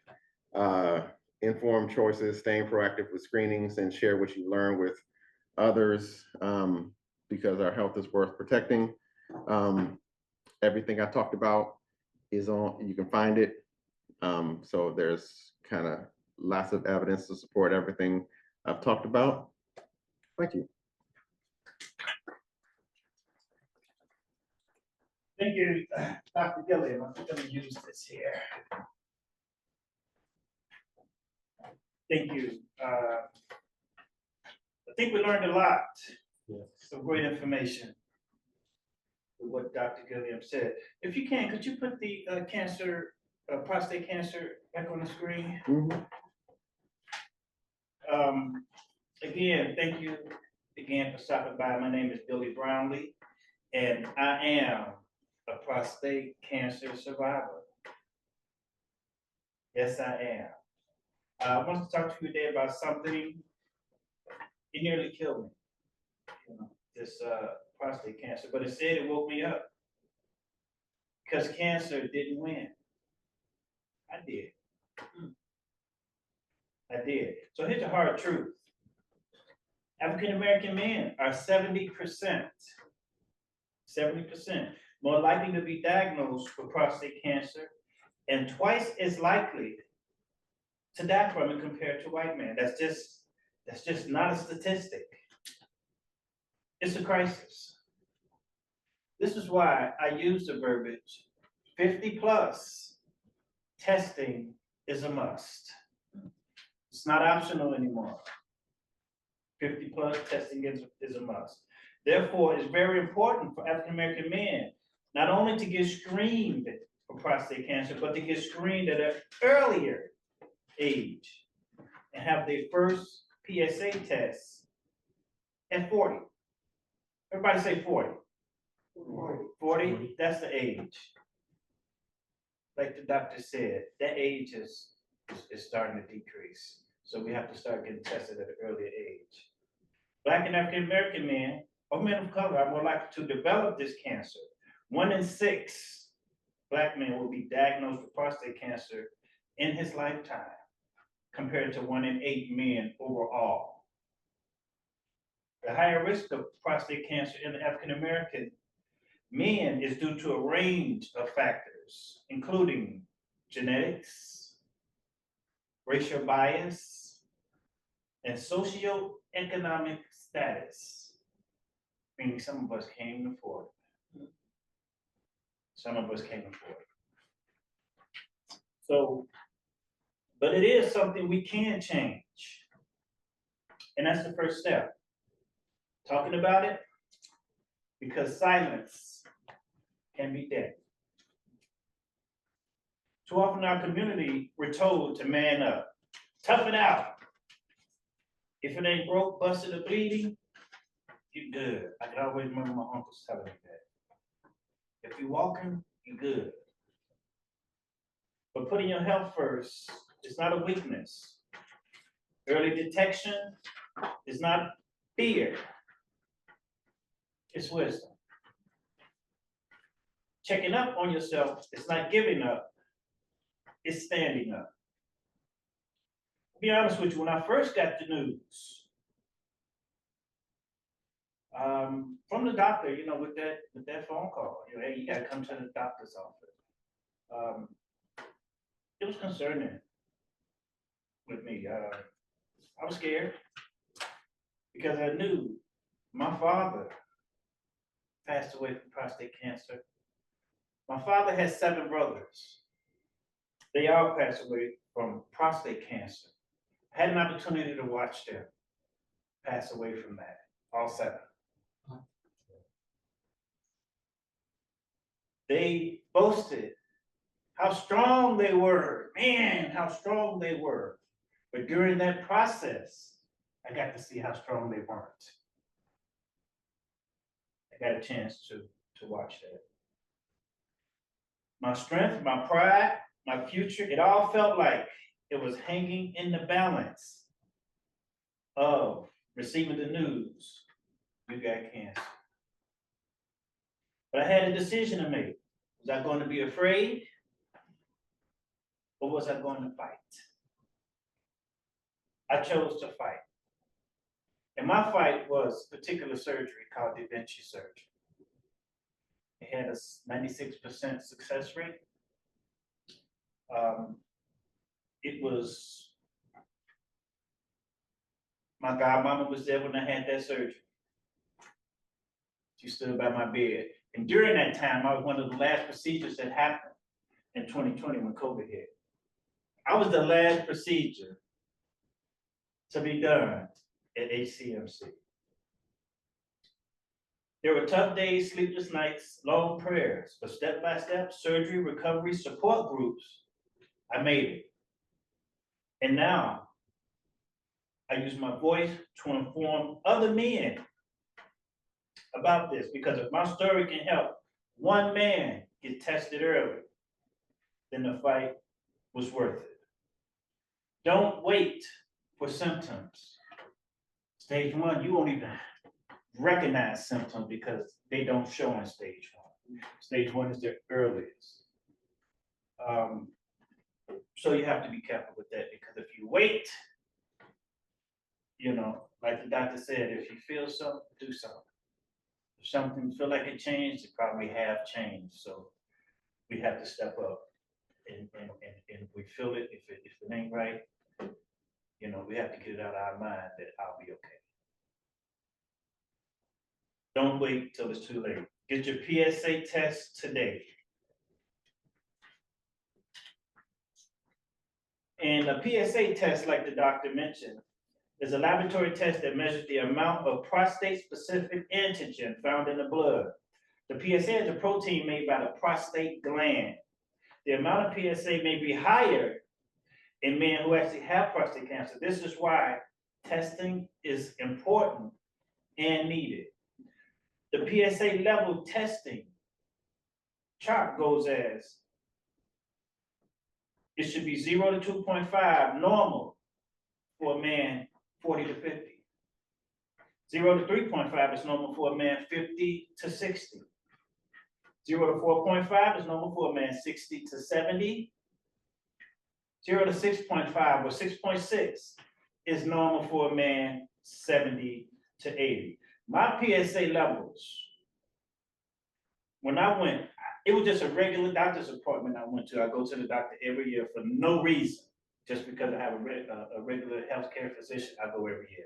Informed choices, staying proactive with screenings, and share what you learn with others, because our health is worth protecting. Everything I talked about is you can find it. So there's kind of lots of evidence to support everything I've talked about. Thank you. Thank you, Dr. Gilliam. I'm going to use this here. Thank you. I think we learned a lot. Yeah. Some great information with what Dr. Gilliam said. If you can, could you put the prostate cancer back on the screen? Mm-hmm. Again, thank you again for stopping by. My name is Billy Brownlee, and I am a prostate cancer survivor. Yes, I am. I want to talk to you today about something. It nearly killed me, this prostate cancer, but instead it woke me up, because cancer didn't win. I did. I did. So here's the hard truth. African American men are 70% more likely to be diagnosed with prostate cancer and twice as likely to die from it compared to white men. That's just not a statistic. It's a crisis. This is why I use the verbiage 50 plus testing is a must. It's not optional anymore. 50 plus testing is a must. Therefore, it's very important for African American men not only to get screened for prostate cancer, but to get screened at an earlier age and have their first PSA test at 40. Everybody say 40. 40, that's the age. Like the doctor said, that age is starting to decrease. So we have to start getting tested at an earlier age. Black and African American men or men of color are more likely to develop this cancer. 1 in 6 Black men will be diagnosed with prostate cancer in his lifetime, compared to 1 in 8 men overall. The higher risk of prostate cancer in the African American men is due to a range of factors, including genetics, racial bias, and socioeconomic status, meaning some of us can't even afford it. Some of us can't afford it. So, but it is something we can change. And that's the first step. Talking about it, because silence can be death. Too often in our community, we're told to man up, tough it out. If it ain't broke, busted, or bleeding, you good. I can always remember my uncles telling me that. If you walking, you good. But putting your health first is not a weakness. Early detection is not fear. It's wisdom. Checking up on yourself is not giving up. It's standing up. To be honest with you, when I first got the news from the doctor, with that phone call, hey, you gotta come to the doctor's office. It was concerning with me. I was scared because I knew my father passed away from prostate cancer. My father had 7 brothers. They all passed away from prostate cancer. I had an opportunity to watch them pass away from that, all 7. They boasted how strong they were. Man, how strong they were. But during that process, I got to see how strong they weren't. I got a chance to watch that. My strength, my pride, my future, it all felt like it was hanging in the balance of receiving the news, you got cancer. But I had a decision to make. Was I going to be afraid? Or was I going to fight? I chose to fight. And my fight was a particular surgery called Da Vinci surgery. It had a 96% success rate. It was, my godmama was there when I had that surgery. She stood by my bed. And during that time, I was one of the last procedures that happened in 2020 when COVID hit. I was the last procedure to be done at HCMC. There were tough days, sleepless nights, long prayers, but step-by-step surgery, recovery, support groups, I made it. And now, I use my voice to inform other men about this, because if my story can help one man get tested early, then the fight was worth it. Don't wait for symptoms. Stage 1, you won't even recognize symptoms because they don't show in stage 1. Stage 1 is the earliest. So you have to be careful with that, because if you wait, like the doctor said, if you feel something, do something. If something feel like it changed, it probably have changed. So we have to step up, and if we feel it, if it ain't right, we have to get it out of our mind that I'll be okay. Don't wait till it's too late. Get your PSA test today. And a PSA test, like the doctor mentioned, is a laboratory test that measures the amount of prostate-specific antigen found in the blood. The PSA is a protein made by the prostate gland. The amount of PSA may be higher in men who actually have prostate cancer. This is why testing is important and needed. The PSA level testing chart goes as, it should be 0 to 2.5, normal for a man 40 to 50. 0 to 3.5 is normal for a man 50 to 60. 0 to 4.5 is normal for a man 60 to 70. 0 to 6.5 or 6.6 is normal for a man 70 to 80. My PSA levels, when I went, it was just a regular doctor's appointment I went to. I go to the doctor every year for no reason, just because I have a regular healthcare physician. I go every year.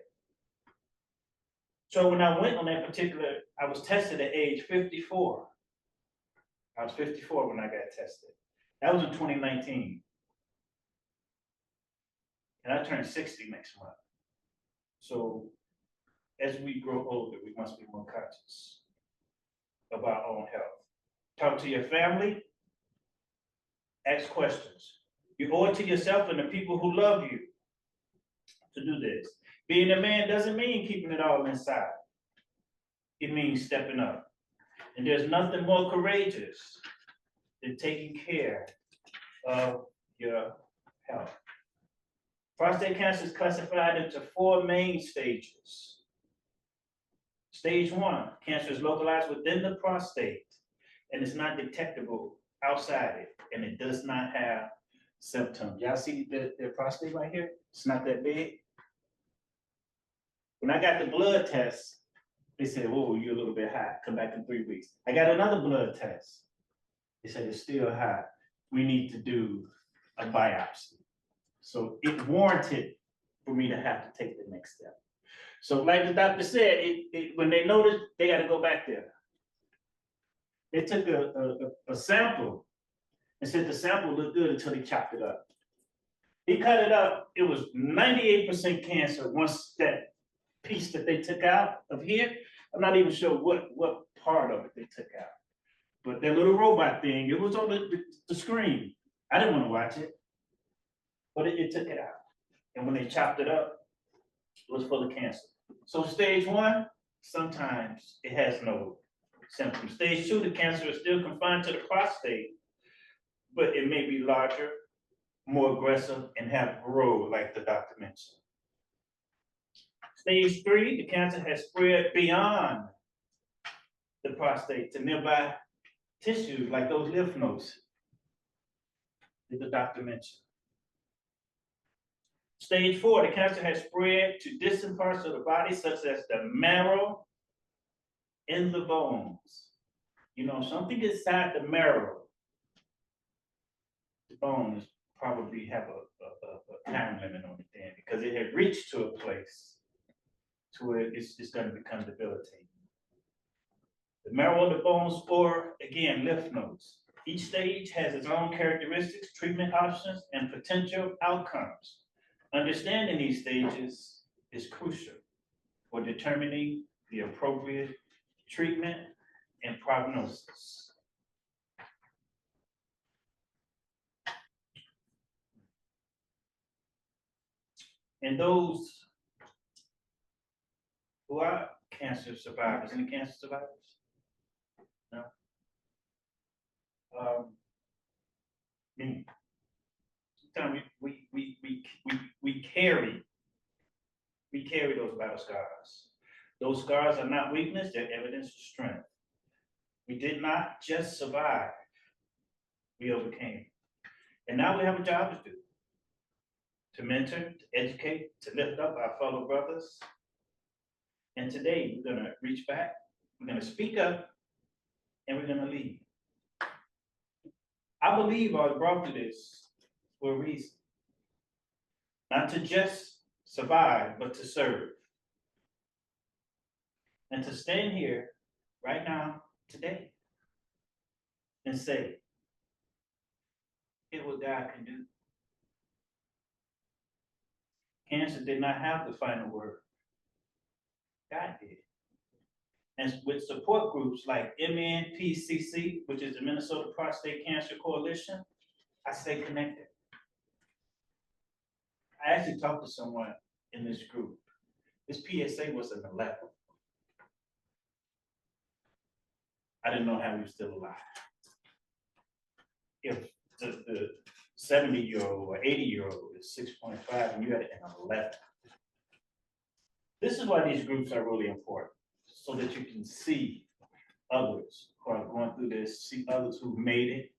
So when I went on that particular, I was tested at age 54. I was 54 when I got tested. That was in 2019. And I turned 60 next month. So as we grow older, we must be more conscious. of our own health. Talk to your family, ask questions. You owe it to yourself and the people who love you to do this. Being a man doesn't mean keeping it all inside. It means stepping up. And there's nothing more courageous than taking care of your health. Prostate cancer is classified into 4 main stages. Stage 1, cancer is localized within the prostate and is not detectable outside it, and it does not have symptoms. Y'all see the prostate right here? It's not that big. When I got the blood test, they said, "Oh, you're a little bit high. Come back in 3 weeks." I got another blood test. They said it's still high. We need to do a biopsy. So it warranted for me to have to take the next step. So like the doctor said, when they noticed, they got to go back there. They took a sample and said the sample looked good until they chopped it up. He cut it up. It was 98% cancer once that piece that they took out of here. I'm not even sure what part of it they took out. But that little robot thing, it was on the screen. I didn't want to watch it, but it took it out. And when they chopped it up, it was full of cancer. So stage 1, sometimes it has no symptoms. Stage 2, the cancer is still confined to the prostate, but it may be larger, more aggressive, and have growth, like the doctor mentioned. Stage 3, the cancer has spread beyond the prostate to nearby tissues, like those lymph nodes that the doctor mentioned. Stage 4, the cancer has spread to distant parts of the body, such as the marrow and the bones. You know, something inside the marrow, the bones probably have a time limit on it then, because it had reached to a place to where it's going to become debilitating. The marrow and the bones, or again, lymph nodes. Each stage has its own characteristics, treatment options, and potential outcomes. Understanding these stages is crucial for determining the appropriate treatment and prognosis. And those who are cancer survivors, any cancer survivors? No. Sometimes we carry those battle scars. Those scars are not weakness, they're evidence of strength. We did not just survive, we overcame. And now we have a job to do. To mentor, to educate, to lift up our fellow brothers. And today we're gonna reach back, we're gonna speak up, and we're gonna lead. I believe I was brought to this for a reason. Not to just survive, but to serve. And to stand here right now, today, and say, here's what God can do. Cancer did not have the final word. God did. And with support groups like MNPCC, which is the Minnesota Prostate Cancer Coalition, I stay connected. I actually talked to someone in this group. This PSA was an 11. I didn't know how he was still alive. If the 70-year-old or 80-year-old is 6.5 and you had an 11. This is why these groups are really important, so that you can see others who are going through this, see others who've made it,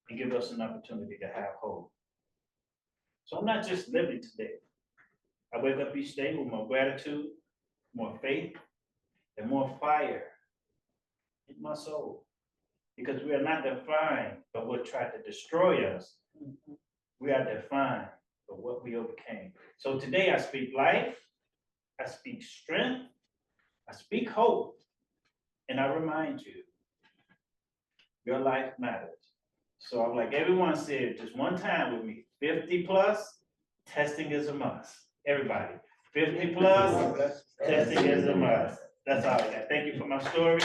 and give us an opportunity to have hope. So I'm not just living today. I wake up each day with more gratitude, more faith, and more fire in my soul. Because we are not defined by what tried to destroy us. We are defined by what we overcame. So today I speak life, I speak strength, I speak hope, and I remind you, your life matters. So I'm like everyone said, just one time with me, 50 plus, testing is a must. Everybody, 50 plus, testing is a must. That's all I got. Thank you for my story.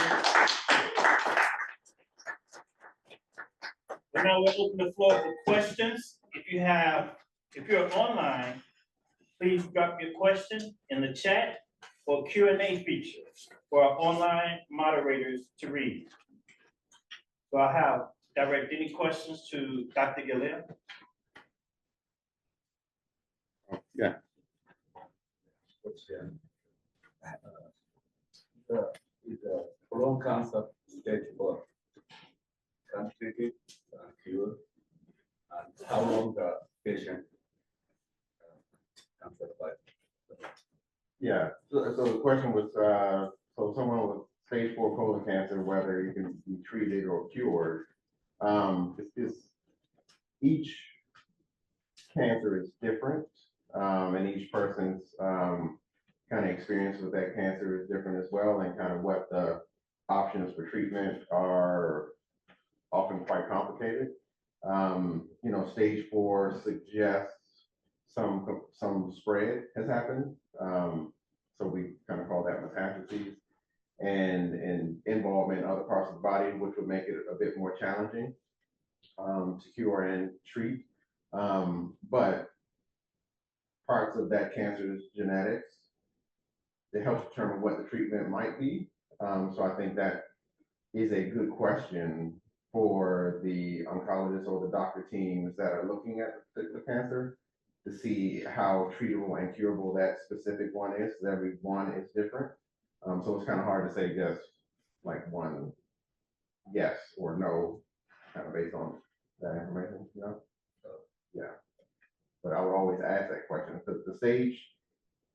And now we'll open the floor for questions. If you're online, please drop your question in the chat or Q&A feature for our online moderators to read. So I have direct any questions to Dr. Gilliam. Yeah. Is the colon cancer stage 4 can treat it and cure, and how long the patient can survive? Yeah, so the question was, so someone with stage 4 colon cancer, whether you can be treated or cured, each cancer is different, and each person's kind of experience with that cancer is different as well, and kind of what the options for treatment are often quite complicated. You know, stage 4 suggests some spread has happened. So we kind of call that metastases and involvement in other parts of the body, which would make it a bit more challenging to cure and treat. But parts of that cancer's genetics, it helps determine what the treatment might be. So I think that is a good question for the oncologists or the doctor teams that are looking at the cancer to see how treatable and curable that specific one is, because every one is different. So it's kind of hard to say just like one yes or no, kind of based on that information, you know? So, yeah. But I would always ask that question, because the stage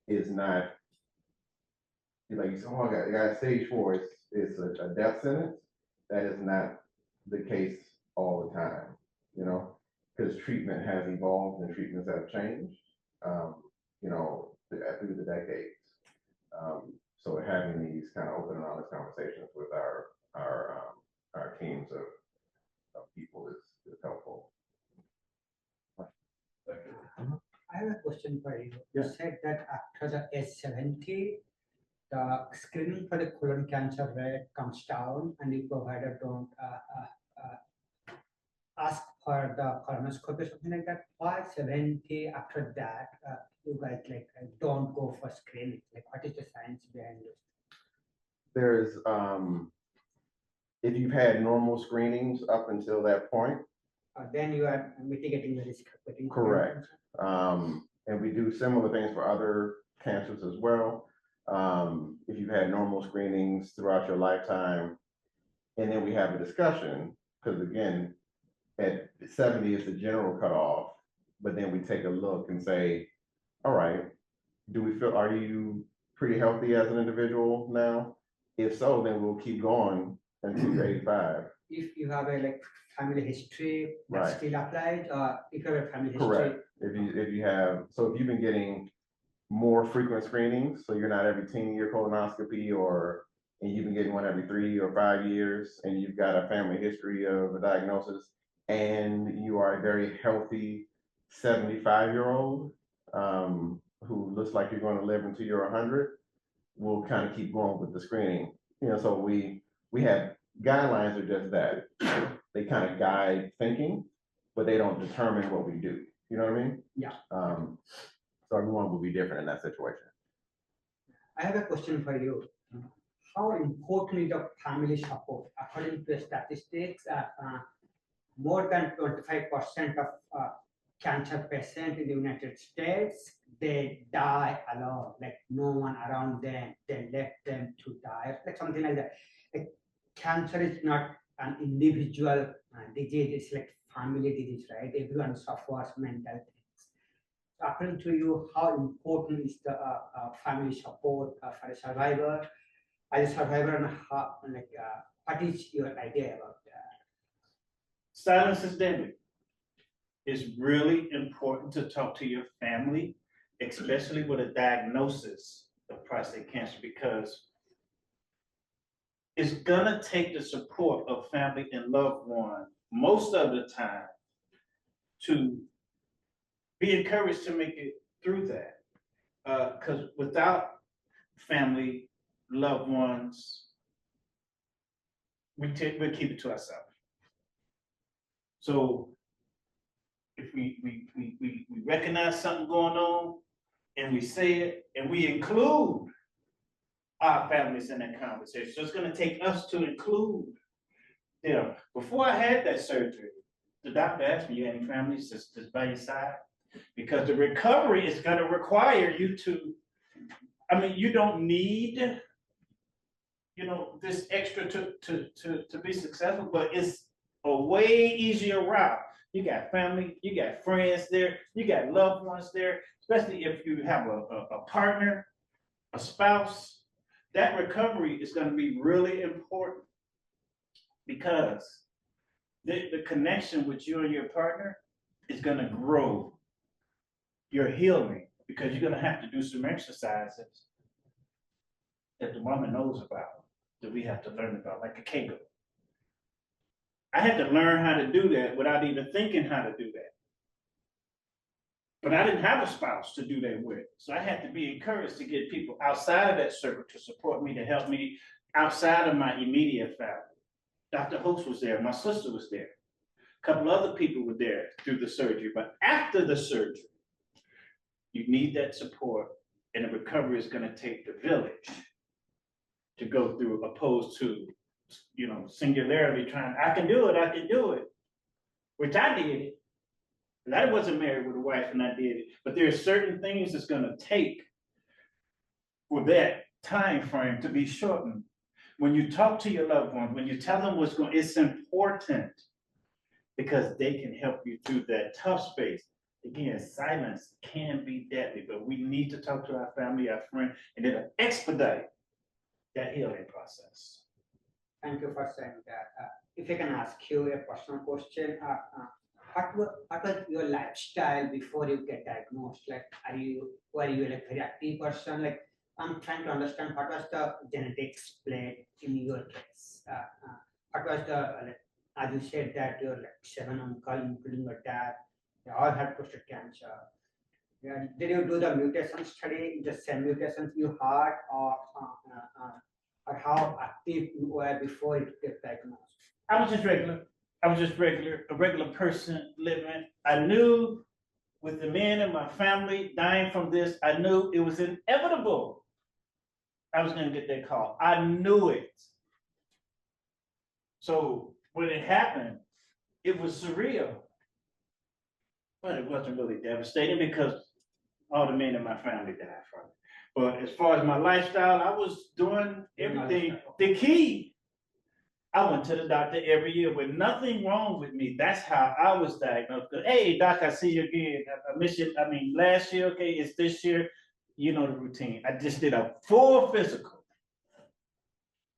is not, like you said, oh, I got stage 4, it's a death sentence. That is not the case all the time, you know, because treatment has evolved and treatments have changed, you know, through the decades. So having these kind of open and honest conversations with our teams of people is helpful. I have a question for you. Yeah. You said that after the age 70, the screening for the colon cancer rate comes down, and the provider don't ask for the colonoscopy or something like that. Why 70 after that? You guys like don't go for screening. Like, what is the science behind this? There's if you've had normal screenings up until that point, Then you are mitigating the risk of getting correct. And we do similar things for other cancers as well. If you've had normal screenings throughout your lifetime, and then we have a discussion, because again, at 70 is the general cutoff, but then we take a look and say, all right, are you pretty healthy as an individual now? If so, then we'll keep going until you're 85. If you have a like family history that Right. still applies, or if you have a family history. Correct. If you've been getting more frequent screenings, so you're not every 10-year colonoscopy, and you've been getting one every 3 or 5 years, and you've got a family history of a diagnosis, and you are a very healthy 75-year-old who looks like you're going to live until you're 100, we'll kind of keep going with the screening. You know, so we have guidelines are just that. They kind of guide thinking, but they don't determine what we do. You know what I mean? Yeah. So everyone will be different in that situation. I have a question for you. How important is the family support? According to statistics, more than 25% of cancer patients in the United States, they die alone, like no one around them, they left them to die, like something like that. Like, cancer is not an individual disease, it's like family disease, right? Everyone suffers mental things. So according to you, how important is the family support for a survivor? As a survivor, and how, like, what is your idea about that? Silence is deadly. It's really important to talk to your family, especially with a diagnosis of prostate cancer, because it's gonna take the support of family and loved one most of the time to be encouraged to make it through that. Because without family, loved ones, we'll keep it to ourselves. So if we recognize something going on and we say it and we include our families in that conversation. So it's gonna take us to include them. Before I had that surgery, the doctor asked me, you have any families just by your side? Because the recovery is gonna require you to, I mean, you don't need, you know, this extra to be successful, but it's a way easier route. You got family, you got friends there, you got loved ones there, especially if you have a partner, a spouse. That recovery is going to be really important because the connection with you and your partner is going to grow your healing, because you're going to have to do some exercises that the woman knows about, that we have to learn about, like a Kegel. I had to learn how to do that without even thinking how to do that. But I didn't have a spouse to do that with. So I had to be encouraged to get people outside of that circle to support me, to help me outside of my immediate family. Dr. Host was there, my sister was there. A couple other people were there through the surgery. But after the surgery, you need that support, and the recovery is going to take the village to go through, opposed to, you know, singularly trying, I can do it, which I did it. And I wasn't married with a wife and I did it, but there are certain things it's gonna take for that time frame to be shortened. When you talk to your loved ones, when you tell them what's going, it's important because they can help you through that tough space. Again, silence can be deadly, but we need to talk to our family, our friend, and it'll expedite that healing process. Thank you for saying that. If I can ask you a personal question, what was your lifestyle before you get diagnosed? Like, were you like very active person? Like, I'm trying to understand what was the genetics played in your case. What was the, like, as you said that you're like 7 uncles, including your dad, they all had prostate cancer. Yeah, did you do the mutation study, the same mutations you had, or how active you were before you get diagnosed? I was just regular. A regular person living. I knew with the men in my family dying from this, I knew it was inevitable. I was going to get that call. I knew it. So when it happened, it was surreal. But it wasn't really devastating because all the men in my family died from it. But as far as my lifestyle, I was doing everything. The key, I went to the doctor every year with nothing wrong with me. That's how I was diagnosed. Hey, doc, I see you again. I miss you. I mean, last year, okay, it's this year. You know the routine. I just did a full physical.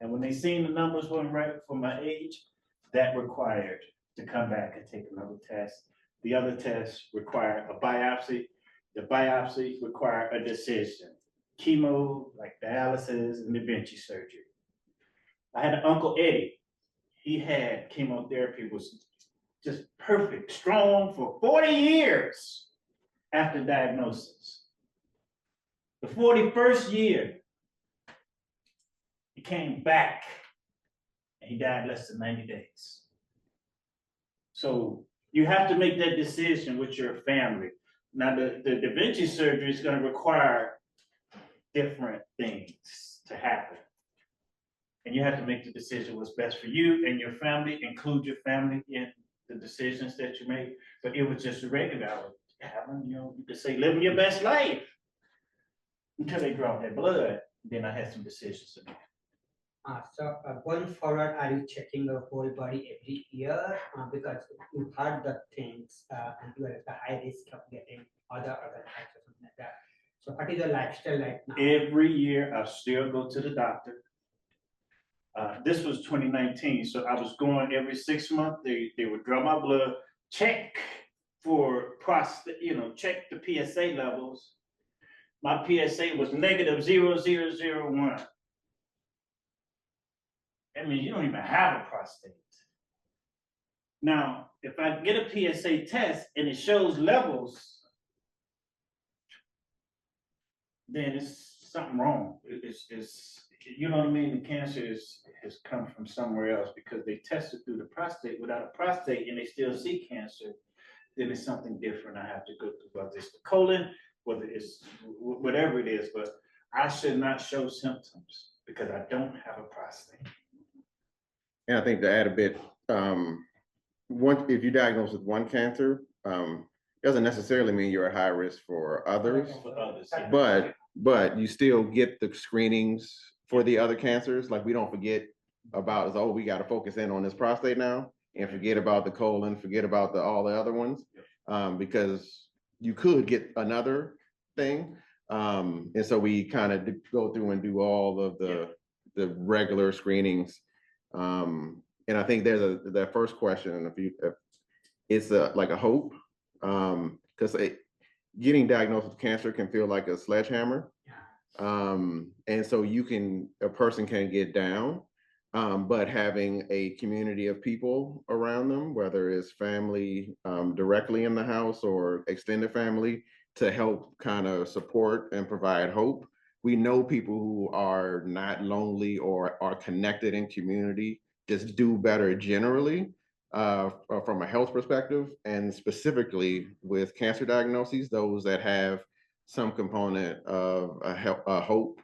And when they seen the numbers weren't right for my age, that required to come back and take another test. The other tests require a biopsy. The biopsy required a decision. Chemo, like dialysis, and da Vinci surgery. I had an Uncle Eddie. He had chemotherapy, was just perfect, strong for 40 years after diagnosis. The 41st year, he came back and he died less than 90 days. So you have to make that decision with your family. Now, the Da Vinci surgery is going to require different things to happen. And you have to make the decision what's best for you and your family, include your family in the decisions that you make. But it was just a regular, I was having, you know, you could say living your best life until they draw their blood. Then I had some decisions to make. So going forward, are you checking your whole body every year? Because you heard the things and you are at the high risk of getting other types or something like that. So what is your lifestyle like now? Every year I still go to the doctor. This was 2019, so I was going every 6 months. They would draw my blood, check for prostate, you know, check the PSA levels. My PSA was negative 0.0001. That means you don't even have a prostate. Now, if I get a PSA test and it shows levels, then it's something wrong. you know what I mean? The cancer has come from somewhere else because they tested through the prostate without a prostate and they still see cancer. Then it's something different I have to go through, whether it's the colon, whether it's whatever it is, but I should not show symptoms because I don't have a prostate. And I think to add a bit, if you're diagnosed with one cancer, doesn't necessarily mean you're at high risk for others, For others, yeah. but you still get the screenings for the other cancers. Like we don't forget about, oh, we got to focus in on this prostate now and forget about the colon, forget about all the other ones, because you could get another thing. And so we kind of go through and do all of the regular screenings. And I think there's that first question, if it's like a hope, because getting diagnosed with cancer can feel like a sledgehammer. And so a person can get down, but having a community of people around them, whether it's family directly in the house or extended family, to help kind of support and provide hope. We know people who are not lonely or are connected in community just do better generally from a health perspective, and specifically with cancer diagnoses, those that have some component of a hope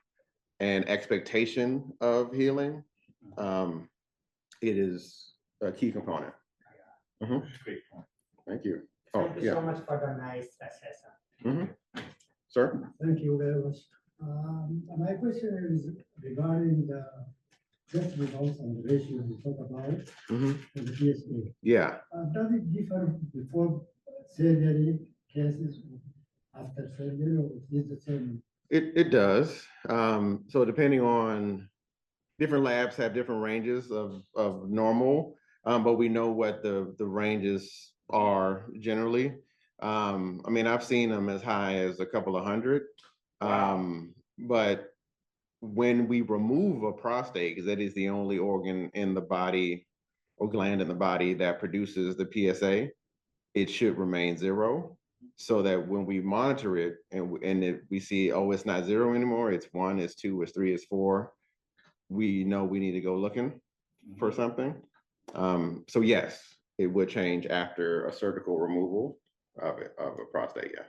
and expectation of healing. It is a key component. That's a great point. Thank you. Thank you so much for the nice session. Sir? Thank you very much. My question is regarding the test results and the ratio we talk about for the PSA. Yeah. Does it differ before surgery cases after surgery, or is it the same? It does. So depending on, different labs have different ranges of normal, but we know what the ranges are generally. I mean, I've seen them as high as a couple of hundred. But when we remove a prostate, because that is the only organ in the body or gland in the body that produces the PSA, it should remain 0. So that when we monitor it and if we see, oh, it's not 0 anymore, it's 1, it's 2, it's 3, it's 4, we know we need to go looking for something. So yes, it would change after a surgical removal of a prostate, yeah.